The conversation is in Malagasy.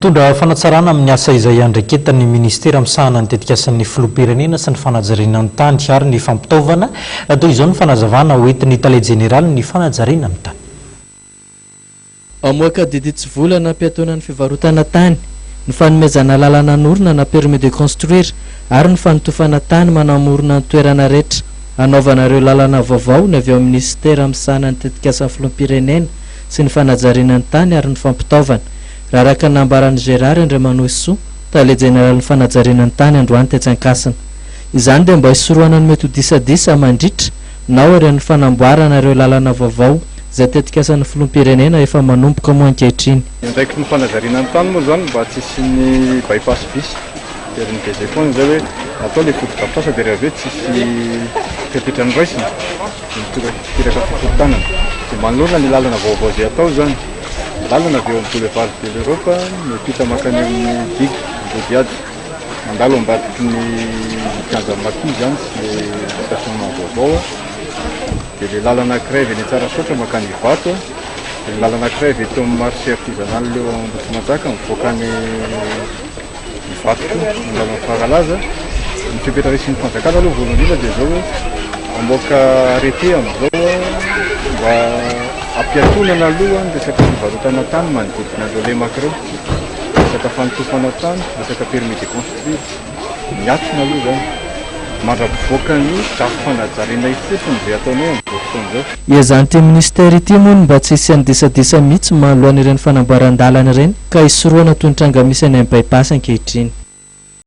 Tondra fanatsarana amin'ny asa izay andreketan'ny ministera misahana ny tetikasan'ny filoham-pirenena sy ny fanajariana ny tany ary ny fampitaovana toy izao ny fanazavana hoentin'ny Tale Général ny fanajariana ny tany. Amoaka didy tsy volana ampiatonan'ny fivarotana tany, ny fanomezana lalana norina na permis de construire ary ny fanotofana tany manamorona ny toerana rehetra, anaovanareo lalana vaovao ny avy ao amin'ny ministera misahana ny tetikasan'ny filoham-pirenena sy ny fanajariana ny tany ary ny fampitaovana. Raha araka nambaran'ny Gérard Andriamanoisoa, Tale Général ny fanajariana ny tany Androany Tetsankasina. Izany dia mba hisorohana ny mety ho disadisa mandritra na oren'ny fanamboarana ireo lalana vaovao izay tetikasan'ny filoham-pirenena efa manomboka moa ankehitriny. Indraiky ny fanajariana ny tany moa zany mba tsy hisy bypass bis terin'ny DG foana zay hoe atao le foto-drafitrasa dia rehefa avy eo tsisy fepetrany raisina mitiraka fiforontanana dia manolona ny lalana vaovao izay atao zany. Lalana avy eo amin'ny boulevard de l'Europe miampita makany amin'ny digue Bodiady mandalo ambadiky ny Kanjamaki zany sy le stationnement vaovao dia le lalana anankiray avy eny Tsarasoatra makany Ivato dia ny lalana anankiray avy eto amin'ny marché artisanal eo Ambohimantsaka mivoaka ny Ivato koa ny lalana Faralaza. Ny fepetra resin'ny fanjakana aloha voalohany indrindra dia zao hoe amoaka arrêté amin'izao mba ampiatonana aloha ny resaka fivarotana tany manodidina an'ireo lemaka ireo, resaka fanotofana tany, resaka permis de construire miatona aloha zany mandrapivoaka ny drafy fanajariana ifotony izay ataony hoe amin'izao fotoana izao. Iazan'ity ministera ity moa mba tsy hisy andisadisa mihitsy mahalohany ireny fanamboaran-dalana ireny ka hisoroana toy ny tranga misy any amin'ny bypass ankehitriny.